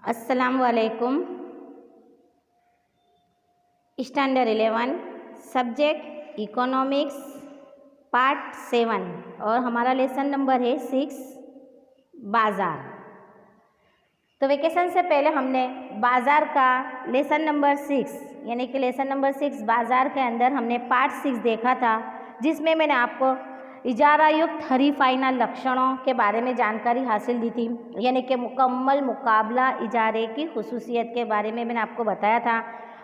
अस्सलाम वालेकुम। Standard 11 subject economics part 7 और हमारा लेसन नंबर है 6 बाज़ार। तो वेकेशन से पहले हमने बाज़ार का लेसन नंबर 6 यानी कि लेसन नंबर 6 बाज़ार के अंदर हमने पार्ट 6 देखा था, जिसमें मैंने आपको इजारा युक्त हरीफाइना लक्षणों के बारे में जानकारी हासिल दी थी, यानी कि मुकम्मल मुकाबला इजारे की खुसूसियत के बारे में मैंने आपको बताया था।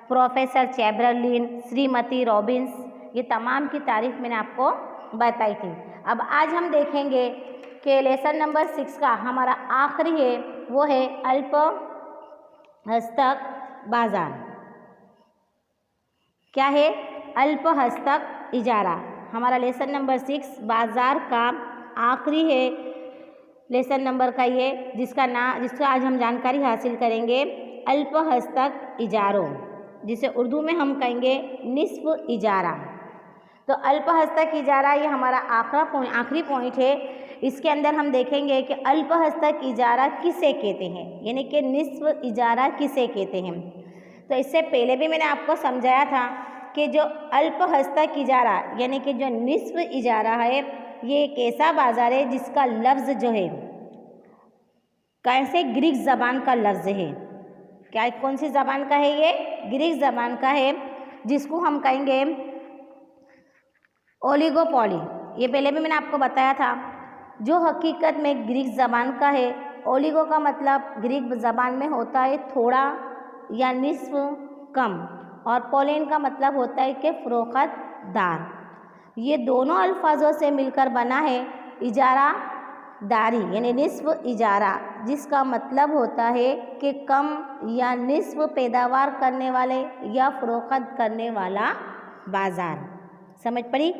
प्रोफेसर चैम्बरलिन, श्रीमती रॉबिन्स, ये तमाम की तारीफ मैंने आपको बताई थी। अब आज हम देखेंगे कि लेसन नंबर 6 का हमारा आखिरी है, वो है अल्प हस्तक बाजार। क्या है? अल्प हस्तक इजारा। हमारा लेसन नंबर 6 बाज़ार का आखिरी है लेसन नंबर का ये, जिसका आज हम जानकारी हासिल करेंगे अल्प हस्तक इजारों, जिसे उर्दू में हम कहेंगे निस्फ इजारा। तो अल्प हस्तक इजारा ये हमारा आखिरी पॉइंट है। इसके अंदर हम देखेंगे कि अल्प हस्तक इजारा किसे कहते हैं, यानी कि निस्फ इजारा किसे कहते हैं। तो इससे पहले भी मैंने आपको समझाया था कि जो अल्प हस्तक इजारा यानी कि जो निस्फ इजारा है, ये एक ऐसा बाजार है जिसका लफ्ज़ जो है कैसे ग्रीक ज़बान का लफ्ज़ है। क्या कौन सी ज़बान का है? ये ग्रीक ज़बान का है, जिसको हम कहेंगे ओलिगोपॉली। ये पहले भी मैंने आपको बताया था, जो हकीकत में ग्रीक ज़बान का है। ओलिगो का मतलब ग्रीक ज़बान में होता है थोड़ा या निस्फ, कम, और पोलेन का मतलब होता है कि फ़रोख्तदार। ये दोनों अल्फाजों से मिलकर बना है इजारा दारी यानी निस्फ इजारा, जिसका मतलब होता है कि कम या निस्फ पैदावार करने वाले या फ़रोख्त करने वाला बाज़ार। समझ पड़ी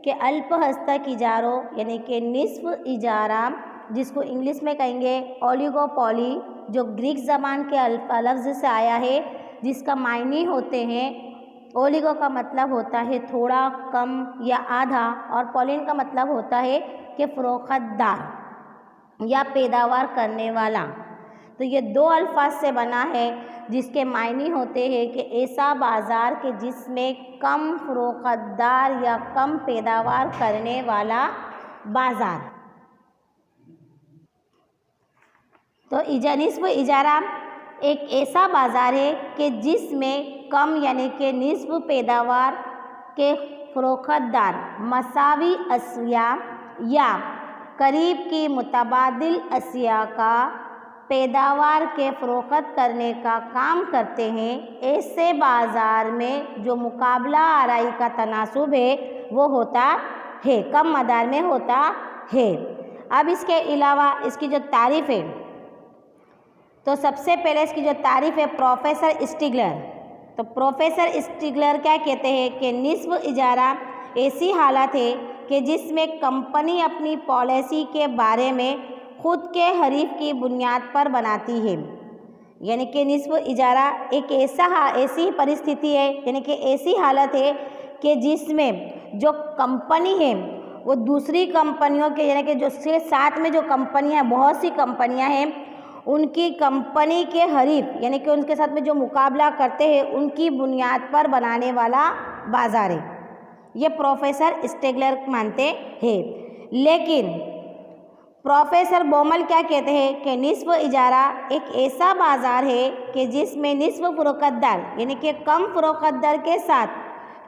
कि अल्प हस्तक इजारों यानी कि निस्फ इजारा, जिसको इंग्लिश में कहेंगे ओलिगोपॉली, जो ग्रीक ज़बान के लफ्ज़ से आया है, जिसका मायने होते हैं ओलिगो का मतलब होता है थोड़ा, कम या आधा, और पॉलिन का मतलब होता है कि फ़रोख्तदार या पैदावार करने वाला। तो ये दो अल्फाज से बना है, जिसके मायने होते हैं कि ऐसा बाज़ार के जिसमें कम फ़रोख्तदार या कम पैदावार करने वाला बाज़ार। तो निस्फ इजारा एक ऐसा बाज़ार है कि जिसमें कम यानी कि निस्फ पैदावार के फ़रोख्तदार मसावी अशिया या करीब की मुतबादिल अशिया का पैदावार के फ़रोख्त करने का काम करते हैं। ऐसे बाज़ार में जो मुकाबला आराई का तनासुब है वो होता है, कम मदार में होता है। अब इसके अलावा इसकी जो तारीफ़ है, तो सबसे पहले इसकी जो तारीफ़ है प्रोफेसर स्टिगलर। तो प्रोफेसर स्टिगलर क्या कहते हैं कि निस्फ इजारा ऐसी हालत है कि जिसमें कंपनी अपनी पॉलिसी के बारे में खुद के हरीफ की बुनियाद पर बनाती है। यानी कि निस्फ इजारा एक ऐसी परिस्थिति है, यानी कि ऐसी हालत है कि जिसमें जो कंपनी है वो दूसरी कंपनियों के, यानी कि जो उसके साथ में जो कंपनियां, बहुत सी कंपनियां हैं, उनकी कंपनी के हरीफ यानी कि उनके साथ में जो मुकाबला करते हैं उनकी बुनियाद पर बनाने वाला बाज़ार है, ये प्रोफेसर स्टिगलर मानते हैं। लेकिन प्रोफेसर बोमल क्या कहते हैं कि निस्फ इजारा एक ऐसा बाज़ार है कि जिसमें निस्फ फ़रोख्तदार यानी कि कम फ़रोख्तदार के साथ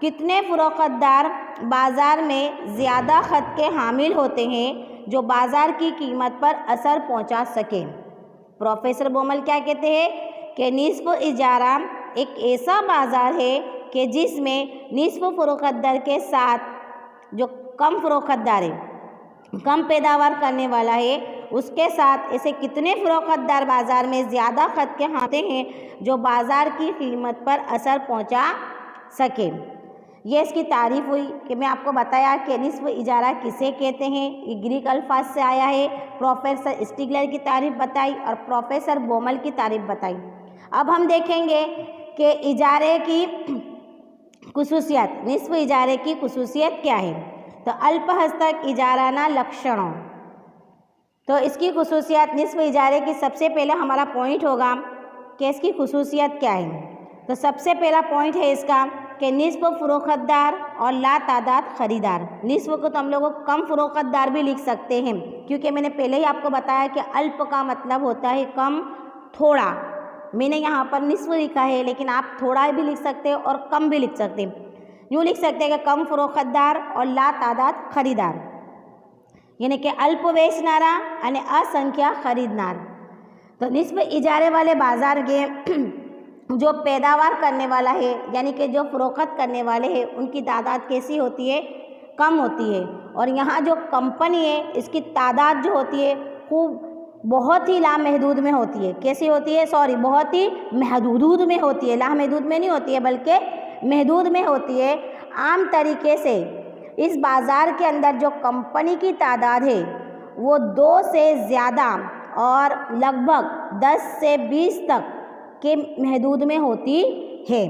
कितने फ़रोख्तदार बाज़ार में ज़्यादा खत के हामिल होते हैं जो बाज़ार की कीमत पर असर पहुंचा सके। प्रोफेसर बोमल क्या कहते हैं कि निस्फ इजारा एक ऐसा बाज़ार है कि जिसमें निस्फ फ़रोख्तदार के साथ जो कम फ़रोख्तदार है, कम पैदावार करने वाला है, उसके साथ ऐसे कितने फ़रोख्तदार बाज़ार में ज़्यादा खत के हाथे हैं जो बाज़ार की कीमत पर असर पहुंचा सके। ये इसकी तारीफ़ हुई कि मैं आपको बताया कि निस्फ इजारा किसे कहते हैं, ये ग्रीक अल्फाज से आया है। प्रोफेसर स्टिगलर की तारीफ़ बताई और प्रोफेसर बोमल की तारीफ़ बताई। अब हम देखेंगे कि इजारे की खुसूसियत, निस्फ इजारे की खुसूसियत क्या है। तो अल्प हस्तक इजाराना लक्षणों, तो इसकी खुसूसियत निस्फ इजारे की सबसे पहले हमारा पॉइंट होगा कि इसकी खुसूसियत क्या है। तो सबसे पहला पॉइंट है इसका कि निस्फ फ़रोख्तदार और ला तादाद ख़रीदार। निस्फ को तो हम लोग कम फ़रोख्तदार भी लिख सकते हैं, क्योंकि मैंने पहले ही आपको बताया कि अल्प का मतलब होता है कम, थोड़ा। मैंने यहाँ पर निस्फ लिखा है, लेकिन आप थोड़ा भी लिख सकते हो और कम भी लिख सकते हैं। यूँ लिख सकते हैं कि कम फ़रोख्तदार और ला तादाद ख़रीदार, यानी कि अल्प बेचनारा અને असंख्या खरीदनार। तो निस्फ इजारे वाले बाज़ार के जो पैदावार करने वाला है, यानी कि जो फ़रोख्त करने वाले हैं, उनकी तादाद कैसी होती है? कम होती है। और यहाँ जो कंपनी है, इसकी तादाद जो होती है खूब बहुत ही लामहदूद में होती है। कैसी होती है? सॉरी, बहुत ही महदूद में होती है। लामहदूद में नहीं होती है, बल्कि महदूद में होती है। आम तरीके से इस बाज़ार के अंदर जो कंपनी की तादाद है वो 2 से ज़्यादा और लगभग 10 से 20 तक के महदूद में होती है।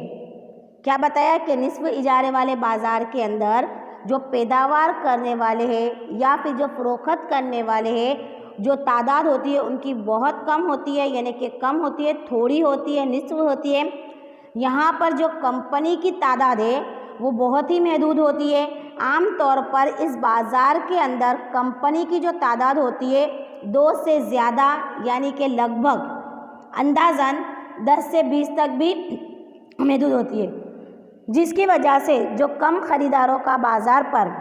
क्या बताया कि निस्फ इजारे वाले बाज़ार के अंदर जो पैदावार करने वाले हैं या फिर जो फ़रोख्त करने वाले हैं, जो तादाद होती है उनकी बहुत कम होती है, यानी कि कम होती है, थोड़ी होती है, निस्फ होती है। यहाँ पर जो कंपनी की तादाद है वो बहुत ही महदूद होती है। आम तौर पर इस बाज़ार के अंदर कंपनी की जो तादाद होती है 2 से ज़्यादा, यानी कि लगभग अंदाज़न 10 से 20 तक भी महदूद होती है, जिसकी वजह से जो कम ख़रीदारों का बाज़ार पर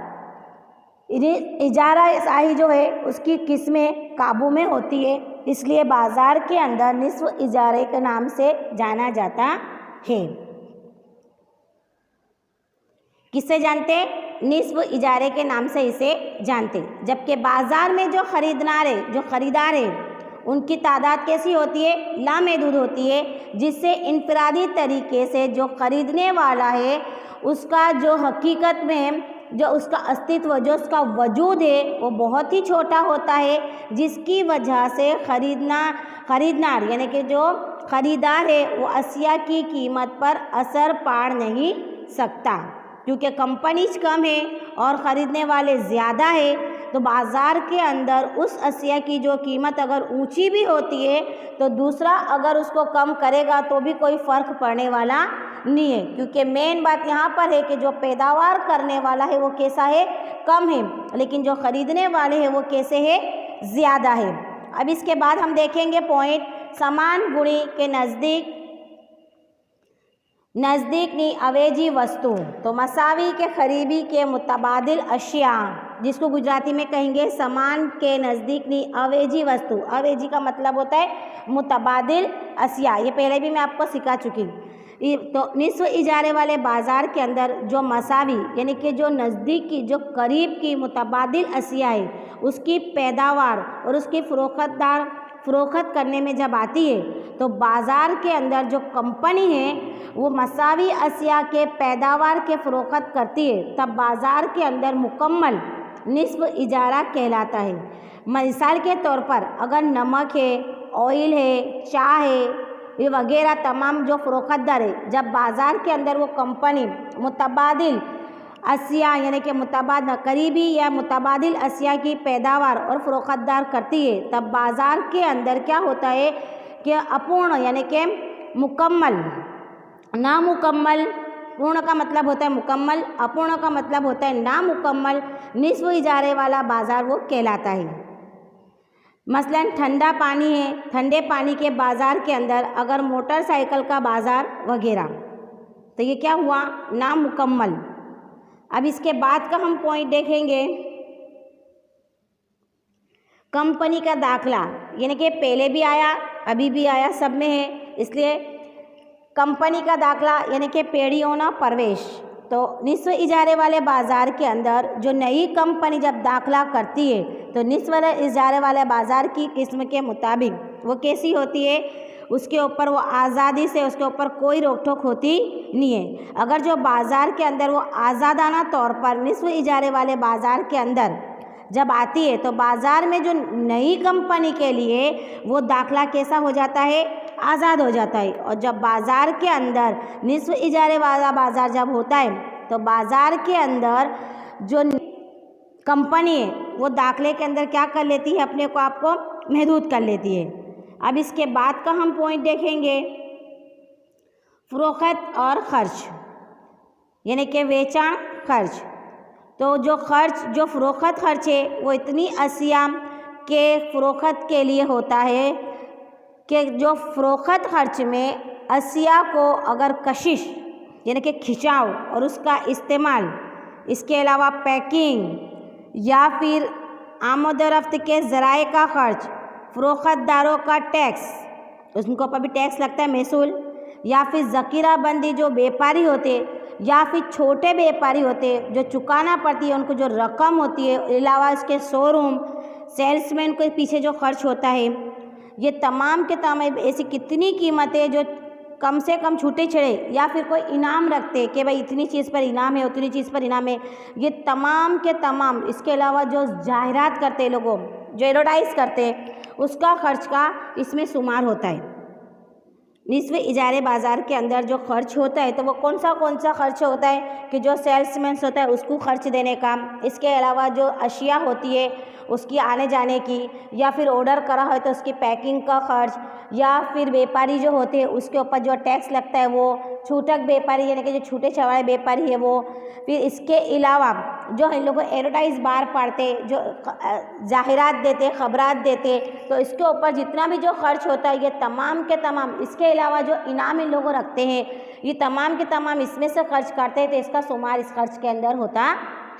इजारा शाही जो है उसकी किस्में काबू में होती है। इसलिए बाज़ार के अंदर निस्फ इजारे के नाम से जाना जाता है। किससे जानते? निस्फ इजारे के नाम से इसे जानते। जबकि बाज़ार में जो ख़रीदार है उनकी तादाद कैसी होती है? लामहदूद होती है, जिससे इनफरादी तरीके से जो ख़रीदने वाला है उसका जो हकीकत में जो उसका अस्तित्व, जो उसका वजूद है वो बहुत ही छोटा होता है, जिसकी वजह से खरीदनार यानी कि जो ख़रीदार है वो अशिया की कीमत पर असर पाड़ नहीं सकता। क्योंकि कंपनीज कम है और ख़रीदने वाले ज़्यादा है, तो बाज़ार के अंदर उस अशिया की जो कीमत अगर ऊंची भी होती है तो दूसरा अगर उसको कम करेगा तो भी कोई फ़र्क पड़ने वाला नहीं है। क्योंकि मेन बात यहाँ पर है कि जो पैदावार करने वाला है वो कैसा है? कम है, लेकिन जो ख़रीदने वाले हैं वो कैसे है? ज़्यादा है। अब इसके बाद हम देखेंगे पॉइंट समान गुणी के नज़दीकनी अवेजी वस्तु। तो मसावी के करीबी के मुतबादिल अशिया, जिसको गुजराती में कहेंगे समान के नज़दीकनी अवेजी वस्तु। अवेजी का मतलब होता है मुतबादिल अशिया, ये पहले भी मैं आपको सिखा चुकी। तो निस्फ इजारे वाले बाज़ार के अंदर जो मसावी यानी कि जो नज़दीक की, जो करीब की मुतबादिल अशिया है, उसकी पैदावार और उसकी फ़रोख्त करने में जब आती है तो बाज़ार के अंदर जो कंपनी है वो मसावी अशिया के पैदावार के फ़रोख्त करती है, तब बाज़ार के अंदर मुकम्मल निस्फ इजारा कहलाता है। मिसाल के तौर पर अगर नमक है, ऑयल है, चाय है, ये वगैरह तमाम जो फ़रोख्तदार है, जब बाज़ार के अंदर वो कंपनी मुतबादिल अशिया यानी कि करीबी या मुतबादिल अशिया की पैदावार और फ़रोख्तदार करती है, तब बाज़ार के अंदर क्या होता है कि अपूर्ण यानी कि मुकम्मल, नामुकम्मल, पूर्ण का मतलब होता है मुकम्मल, अपूर्ण का मतलब होता है नामुकम्मल निस्फ इजारे वाला बाज़ार वो कहलाता है। मसलन ठंडा पानी है, ठंडे पानी के बाज़ार के अंदर अगर मोटरसाइकिल का बाज़ार वगैरह, तो ये क्या हुआ? नामुकम्मल। अब इसके बाद का हम पॉइंट देखेंगे कंपनी का दाखला, यानी कि पहले भी आया अभी भी आया, सब में है, इसलिए कंपनी का दाखला यानी कि पेड़ियोना प्रवेश। तो निस्फ इजारे वाले बाज़ार के अंदर जो नई कंपनी जब दाखला करती है तो निस्फ इजारे वाले बाज़ार की किस्म के मुताबिक वो कैसी होती है? उसके ऊपर वो आज़ादी से, उसके ऊपर कोई रोक टोक होती नहीं है। अगर जो बाज़ार के अंदर वो आज़ादाना तौर पर निस्फ इजारे वाले बाज़ार के अंदर जब आती है तो बाज़ार में जो नई कंपनी के लिए वो दाखला कैसा हो जाता है? आज़ाद हो जाता है। और जब बाज़ार के अंदर निस्फ इजारे वाला बाज़ार जब होता है तो बाज़ार के अंदर जो कंपनी है वो दाखिले के अंदर क्या कर लेती है, अपने को आपको महदूद कर लेती है। अब इसके बाद का हम पॉइंट देखेंगे फ़रोख्त और ख़र्च, यानी कि बेचान खर्च। तो जो फ़रोख्त खर्च है वो इतनी अशिया के फ़रोख्त के लिए होता है कि जो फ़रोख्त खर्च में अशिया को अगर कशिश यानी कि खिंचाव और उसका इस्तेमाल, इसके अलावा पैकिंग या फिर आमद-ओ-रफ़्त के ज़राए का खर्च, फ़रोख्तदारों का टैक्स, उनको पर भी टैक्स लगता है महसूल, या फिर ज़ख़ीरा बंदी जो व्यापारी होते या फिर छोटे व्यापारी होते जो चुकाना पड़ती है उनको जो रकम होती है, अलावा इसके शोरूम सेल्समैन के पीछे जो खर्च होता है, ये तमाम के तमाम ऐसी कितनी कीमतें जो कम से कम छूटे छड़े या फिर कोई इनाम रखते कि भाई इतनी चीज़ पर इनाम है, उतनी चीज़ पर इनाम है, ये तमाम के तमाम। इसके अलावा जो जाहिरात करते लोगों, जो एडवर्टाइज़ करते, उसका खर्च का इसमें शुमार होता है। निस्फ़ इजारे बाज़ार के अंदर जो खर्च होता है तो वो कौन सा खर्च होता है कि जो सेल्समैन होता है उसको खर्च देने का, इसके अलावा जो अशिया होती है उसकी आने जाने की, या फिर ऑर्डर करा है तो उसकी पैकिंग का खर्च, या फिर व्यापारी जो होते हैं उसके ऊपर जो टैक्स लगता है वो, छूटक व्यापारी यानी कि जो छूटे छवाड़े व्यापारी है वो, फिर इसके अलावा जो इन लोगों एडवर्टाइज बार पढ़ते, जो जाहिरात देते, ख़बरात देते, तो इसके ऊपर जितना भी जो खर्च होता है ये तमाम के तमाम, इसके अलावा जो इनाम इन लोग रखते हैं ये तमाम के तमाम इसमें से खर्च करते हैं, तो इसका शुमार इस खर्च के अंदर होता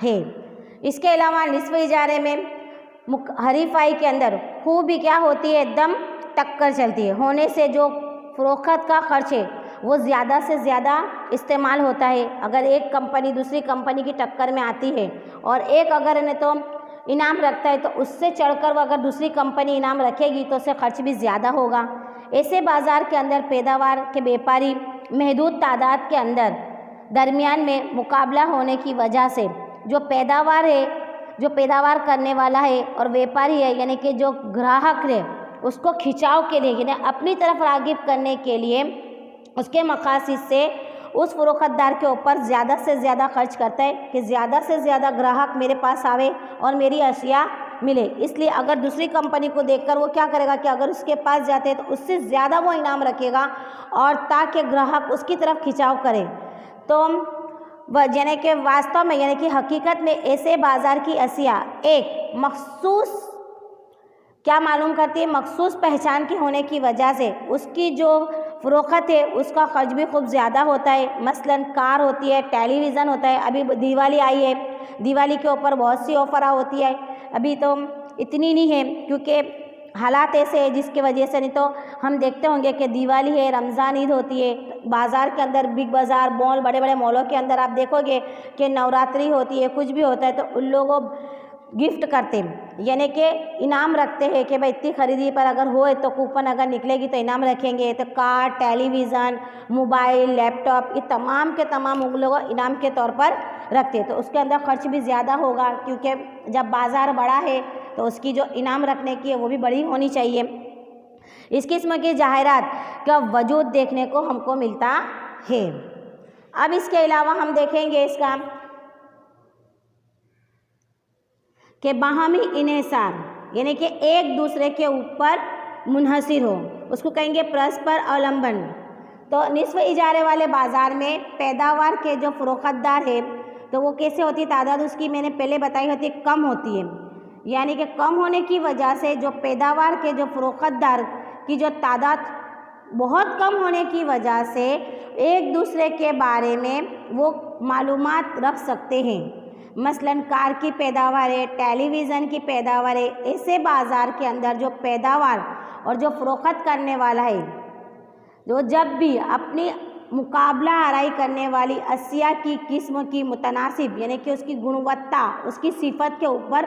है। इसके अलावा निस्फ़ इजारे में हरीफाई के अंदर खूब भी क्या होती है, एकदम टक्कर चलती है, होने से जो फ़रोख्त का खर्च है वो ज़्यादा से ज़्यादा इस्तेमाल होता है। अगर एक कंपनी दूसरी कंपनी की टक्कर में आती है और एक अगर इन्हें तो इनाम रखता है तो उससे चढ़कर वो अगर दूसरी कंपनी इनाम रखेगी तो उससे खर्च भी ज़्यादा होगा। ऐसे बाज़ार के अंदर पैदावार के व्यापारी महदूद तादाद के अंदर दरमियान में मुकाबला होने की वजह से जो पैदावार है, जो पैदावार करने वाला है और व्यापारी है यानी कि जो ग्राहक है उसको खिंचाव के लिए यानी अपनी तरफ राग़िब करने के लिए उसके मकासद से उस फ़रोख्तदार के ऊपर ज़्यादा से ज़्यादा खर्च करता है कि ज़्यादा से ज़्यादा ग्राहक मेरे पास आवे और मेरी अशिया मिले। इसलिए अगर दूसरी कंपनी को देखकर वो क्या करेगा कि अगर उसके पास जाते हैं तो उससे ज़्यादा वो इनाम रखेगा और ताकि ग्राहक उसकी तरफ खिंचाव करे। तो यानी कि वास्तव में यानी कि हकीकत में ऐसे बाज़ार की अशिया एक मखसूस क्या मालूम करती है, मखसूस पहचान की होने की वजह से उसकी जो फ़रोख्त है उसका खर्च भी खूब ज़्यादा होता है। मसलन कार होती है, टेलीविज़न होता है, अभी दिवाली आई है, दिवाली के ऊपर बहुत सी ऑफ़र होती है, अभी तो इतनी नहीं है क्योंकि हालात ऐसे हैं जिसकी वजह से, नहीं तो हम देखते होंगे कि दिवाली है, रमज़ान ईद होती है, बाज़ार के अंदर बिग बाज़ार मॉल, बड़े बड़े मॉलों के अंदर आप देखोगे कि नवरात्रि होती है, कुछ भी होता है तो उन लोगों गिफ्ट करते हैं यानी कि इनाम रखते हैं कि भाई इतनी खरीदी पर अगर होए तो कूपन अगर निकलेगी तो इनाम रखेंगे। तो कार, टेलीविज़न, मोबाइल, लैपटॉप ये तमाम के तमाम उन लोग इनाम के तौर पर रखते हैं, तो उसके अंदर खर्च भी ज़्यादा होगा क्योंकि जब बाज़ार बड़ा है तो उसकी जो इनाम रखने की है वो भी बड़ी होनी चाहिए। इस किस्म की जाहिरात का वजूद देखने को हमको मिलता है। अब इसके अलावा हम देखेंगे इसका कि बाहमी इन्हिसार यानी कि एक दूसरे के ऊपर मुनहसिर हो, उसको कहेंगे परस्पर अवलंबन। तो निस्फ़ इजारे वाले बाज़ार में पैदावार के जो फ़रोख्तदार है तो वो कैसे होती है, तादाद उसकी मैंने पहले बताई होती है कम होती है, यानी कि कम होने की वजह से जो पैदावार के जो फ़रोख्तदार की जो तादाद बहुत कम होने की वजह से एक दूसरे के बारे में वो मालूमात रख सकते हैं। मसलन कार की पैदावार है, टेलीविज़न की पैदावार है, ऐसे बाज़ार के अंदर जो पैदावार और जो फ़रोख्त करने वाला है जो जब भी अपनी मुकाबला आराई करने वाली अशिया की किस्म की मुतनासिब यानी कि उसकी गुणवत्ता, उसकी सिफत के ऊपर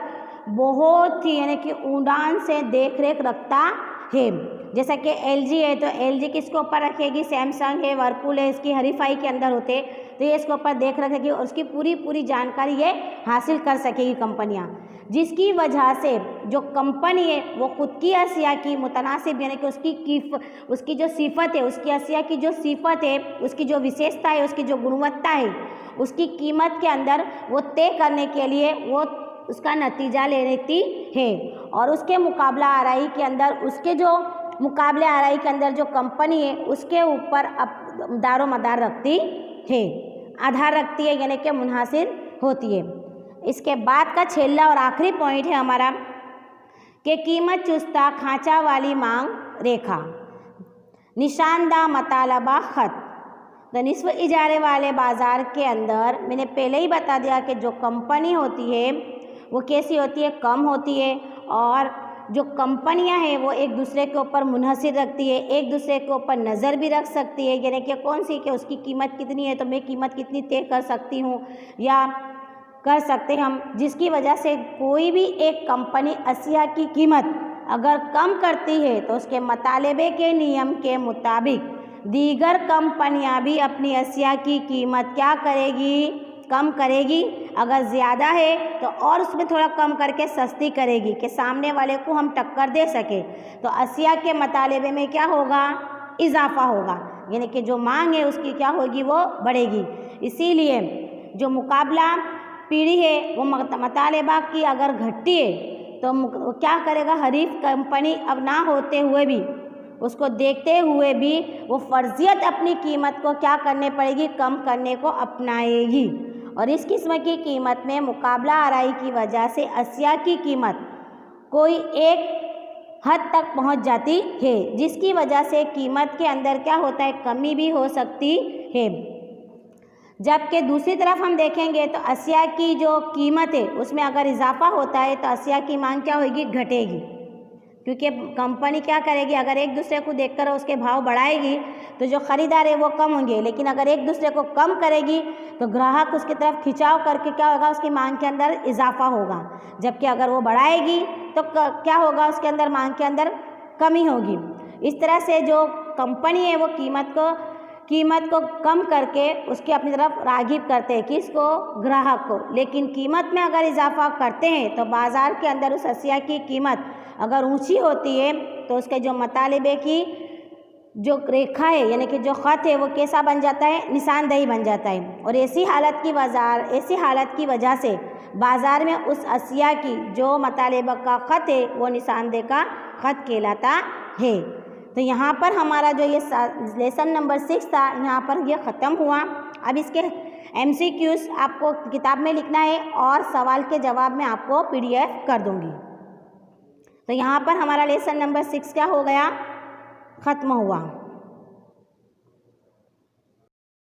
बहुत ही यानी कि उड़ान से देख रेख रखता है। जैसा कि LG है तो LG किसके ऊपर रखेगी, सैमसंग है, वर्लपूल है, इसकी हरीफाई के अंदर होते तो ये इसके ऊपर देख रखेगी और उसकी पूरी जानकारी ये हासिल कर सकेगी कंपनियां, जिसकी वजह से जो कंपनी है वो खुद की अशिया की मुतनासिब यानी कि उसकी जो सिफत है, उसकी अशिया की जो सिफत है, उसकी जो विशेषता है, उसकी जो गुणवत्ता है, उसकी कीमत के अंदर वो तय करने के लिए वो उसका नतीजा ले लेती है और उसके मुकाबला आरई के अंदर उसके जो मुकाबले आरई के अंदर जो कंपनी है उसके ऊपर दारो मदार रखती है, आधार रखती है, यानी कि मुनहसिर होती है। इसके बाद का छेला और आखिरी पॉइंट है हमारा कि कीमत चुस्ता खांचा वाली मांग रेखा, निशानदा मतालबा खत। तो निस्फ इजारे वाले बाज़ार के अंदर मैंने पहले ही बता दिया कि जो कंपनी होती है वो कैसी होती है, कम होती है, और जो कंपनियां हैं वो एक दूसरे के ऊपर मुनहसिर रखती है, एक दूसरे के ऊपर नज़र भी रख सकती है, यानी कि कौन सी कि उसकी कीमत कितनी है तो मैं कीमत कितनी तय कर सकती हूँ या कर सकते हम, जिसकी वजह से कोई भी एक कंपनी अशिया की कीमत अगर कम करती है तो उसके मुतालबे के नियम के मुताबिक दीगर कंपनियां भी अपनी अशिया की कीमत क्या करेगी, कम करेगी। अगर ज़्यादा है तो और उसमें थोड़ा कम करके सस्ती करेगी कि सामने वाले को हम टक्कर दे सके। तो अशिया के मुतालबे में क्या होगा, इजाफा होगा, यानी कि जो मांग है उसकी क्या होगी, वो बढ़ेगी। इसीलिए जो मुकाबला पीढ़ी है वो मुतालबा की अगर घटती है तो क्या करेगा, हरीफ कंपनी अब ना होते हुए भी, उसको देखते हुए भी वो फर्जियत अपनी कीमत को क्या करने पड़ेगी, कम करने को अपनाएगी। और इस किस्म की कीमत में मुकाबला आरई की वजह से अशिया की कीमत कोई एक हद तक पहुंच जाती है, जिसकी वजह से कीमत के अंदर क्या होता है, कमी भी हो सकती है। जबकि दूसरी तरफ हम देखेंगे तो अशिया की जो कीमत है उसमें अगर इजाफा होता है तो अशिया की मांग क्या होगी, घटेगी, क्योंकि कंपनी क्या करेगी, अगर एक दूसरे को देखकर उसके भाव बढ़ाएगी तो जो ख़रीदार है वो कम होंगे, लेकिन अगर एक दूसरे को कम करेगी तो ग्राहक उसकी तरफ खिंचाव करके क्या होगा, उसकी मांग के अंदर इजाफा होगा। जबकि अगर वो बढ़ाएगी तो क्या होगा, उसके अंदर मांग के अंदर कमी होगी। इस तरह से जो कंपनी है वो कीमत को कम करके उसके अपनी तरफ राग़िब करते हैं, किसको, ग्राहक को। लेकिन कीमत में अगर इजाफा करते हैं तो बाज़ार के अंदर उस अशिया की कीमत अगर ऊंची होती है तो उसके जो मुतालबे की जो रेखा है, यानी कि जो ख़त है, वो कैसा बन जाता है, निशानदेही बन जाता है। और ऐसी हालत की वजह से बाज़ार में उस अशिया की जो मुतालबा का ख़त है वो निशानदेह का ख़त कहलाता है। तो यहाँ पर हमारा जो ये लेसन नंबर 6 था, यहाँ पर ये ख़त्म हुआ। अब इसके MCQs आपको किताब में लिखना है और सवाल के जवाब में आपको PDF कर दूँगी। तो यहाँ पर हमारा लेसन नंबर 6 क्या हो गया, ख़त्म हुआ।